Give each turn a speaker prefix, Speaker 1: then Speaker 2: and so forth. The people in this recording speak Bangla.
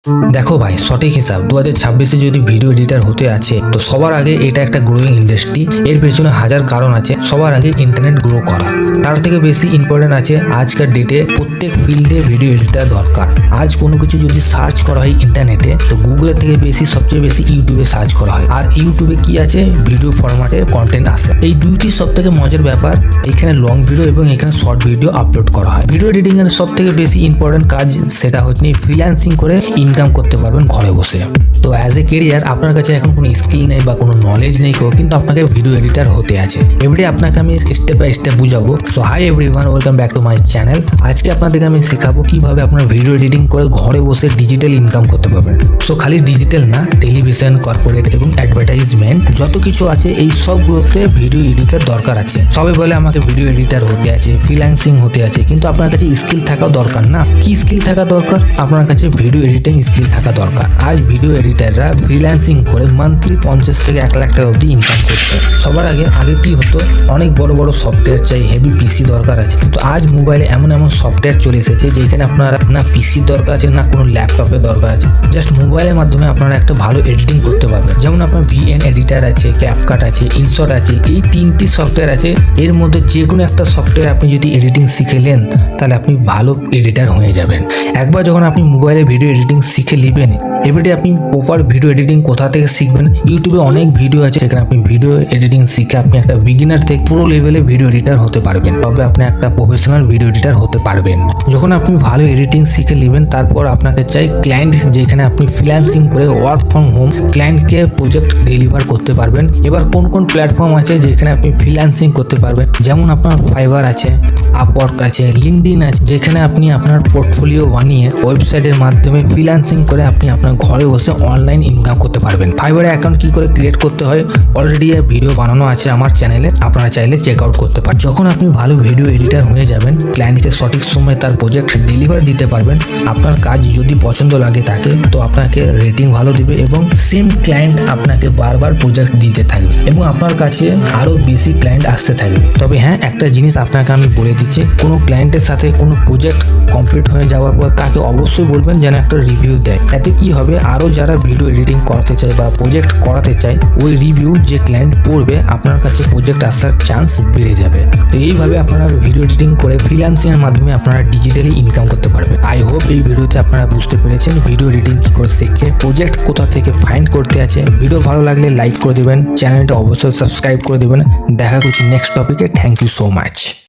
Speaker 1: দেখো ভাই, সঠিক হিসাব 2026-এ যদি ভিডিও এডিটার হতে আছে তো সবার আগে এটা একটা গ্রোয়িং ইন্ডাস্ট্রি। এর পেছনে হাজার কারণ আছে। সবার আগে ইন্টারনেট গ্রো করা, তার থেকে বেশি ইম্পর্টেন্ট আছে আজকের ডেটে প্রত্যেক ফিল্ডে ভিডিও এডিটার দরকার। আজ কোনো কিছু যদি সার্চ করা হয় ইন্টারনেটে তো গুগলের থেকে বেশি সবচেয়ে বেশি ইউটিউবে সার্চ করা হয়। আর ইউটিউবে কি আছে, ভিডিও ফরম্যাটে কন্টেন্ট আসে। এই দুইটি সব থেকে মজার ব্যাপার। এখানে লং ভিডিও এবং এখানে শর্ট ভিডিও আপলোড করা হয়। ভিডিও এডিটিং এর সব থেকে বেশি ইম্পর্টেন্ট কাজ সেটা হচ্ছে ফ্রিল্যান্সিং করে ইনকাম করতে পারবেন ঘরে বসে। তো অ্যাজ এ কেরিয়ার আপনার কাছে এখন কোনো স্কিল নেই বা কোনো নলেজ নেই, কিন্তু আপনাকে ভিডিও এডিটার হতে আছে। এভরিডে আপনাকে আমি স্টেপ বাই স্টেপ বুঝাবো। So hi everyone, welcome back to my channel. আজকে আপনাদেরকে আমি শেখাবো কিভাবে আপনার ভিডিও এডিটিং করে ঘরে বসে ডিজিটাল ইনকাম করতে পারবেন। সো খালি ডিজিটাল না, টেলিভিশন, কর্পোরেট এবং অ্যাডভার্টাইজমেন্ট যত কিছু আছে এই সবগুলোতে ভিডিও এডিটার দরকার আছে। সবাই বলে আমাকে ভিডিও এডিটার হতে আছে, ফ্রিল্যান্সিং হতে আছে, কিন্তু আপনার কাছে স্কিল থাকাও দরকার না? কি স্কিল থাকা দরকার? আপনার কাছে ভিডিও এডিটিং স্কিল থাকা দরকার। আজ ভিডিও এডিটাররা ফ্রিল্যান্সিং করে মান্থলি 50 থেকে 1 লাখ টাকা অবধি ইনকাম করছে। সবার আগে কি হতো, অনেক বড় বড় সফটওয়্যার চাই, হেভি পিসি দরকার আছে। তো আজ মোবাইলে এমন সফটওয়্যার চলে এসেছে যেখানে আপনারা না পিসির দরকার আছে না কোনো ল্যাপটপের দরকার আছে। জাস্ট মোবাইলের মাধ্যমে আপনারা একটা ভালো এডিটিং করতে পারবেন। যেমন আপনার ভিএন এডিটার আছে, ক্যাপকাট আছে, ইনশট আছে, এই 3টি সফটওয়্যার আছে। এর মধ্যে যে কোনো একটা সফটওয়্যার আপনি যদি এডিটিং শিখেলেন তাহলে আপনি ভালো এডিটার হয়ে যাবেন। একবার যখন আপনি মোবাইলে ভিডিও এডিটিং শিখে নেবেন, এবারে আপনি প্রপার ভিডিও এডিটিং কোথা থেকে শিখবেন? ইউটিউবে অনেক ভিডিও আছে, সেখানে আপনি ভিডিও এডিটিং শিখে আপনি একটা বিগিনার থেকে পুরো লেভেলে ভিডিও এডিটার হতে পারবেন। তবে আপনি একটা প্রফেশনাল ভিডিও এডিটার হতে পারবেন। যখন আপনি ভালো এডিটিং শিখে নেবেন, তারপর আপনাকে চাই ক্লায়েন্ট, যেখানে আপনি ফ্রিল্যান্সিং করে ওয়ার্ক ফ্রম হোম ক্লায়েন্টকে প্রজেক্ট ডেলিভার করতে পারবেন। এবার কোন কোন প্ল্যাটফর্ম আছে যেখানে আপনি ফ্রিল্যান্সিং করতে পারবেন? যেমন আপনার ফাইবার আছে, আপওয়ার্ক আছে, লিঙ্কডইন আছে, যেখানে আপনি আপনার পোর্টফোলিও বানিয়ে ওয়েবসাইটের মাধ্যমে ফ্রিল্যান্সিং করে আপনি আপনার ঘরে বসে অনলাইন ইনকাম করতে পারবেন। ফাইবারে অ্যাকাউন্ট কি করে ক্রিয়েট করতে হয় অলরেডি ভিডিও বানানো আছে আমার চ্যানেলে, আপনারা চাইলে চেক আউট করতে পারেন। যখন আপনি ভালো ভিডিও এডিটার হয়ে যাবেন, ক্লায়েন্টকে সঠিক সময়ে তার প্রজেক্ট ডেলিভার দিতে পারবেন। আপনার কাজ যদি পছন্দ লাগে তাকে, তো আপনাকে রেটিং ভালো দিবে এবং সেম ক্লায়েন্ট আপনাকে বারবার প্রজেক্ট দিতে থাকবে এবং আপনার কাছে আরো বেশি ক্লায়েন্ট আসতে থাকবে। তবে হ্যাঁ, একটা জিনিস আপনাকে আমি বলে দিচ্ছি, কোনো ক্লায়েন্টের সাথে কোনো প্রজেক্ট কমপ্লিট হয়ে যাওয়ার পর তাকে অবশ্যই বলবেন যেন একটা রিভিউ দেয়। এতে কি হবে, আরো যারা ভিডিও এডিটিং করতে চায় বা প্রজেক্ট করাতে চায়, ওই রিভিউ যে ক্লায়েন্ট পড়বে আপনার কাছে প্রজেক্ট আসার চান্স বেড়ে যাবে। তো এইভাবে আপনারা ভিডিও এডিটিং করে ফ্রিল্যান্সিং এর মাধ্যমে আপনারা ডিজিটালি ইনকাম করতে পারবেন। আই হোপ এই ভিডিওতে আপনারা বুঝতে পেরেছেন ভিডিও এডিটিং কি করে শিখে প্রজেক্ট কোথা থেকে ফাইন্ড করতে আছে। ভিডিও ভালো লাগলে লাইক করে দেবেন, চ্যানেলটা অবশ্যই সাবস্ক্রাইব করে দেবেন। দেখা করছি নেক্সট টপিকে। Thank you so much.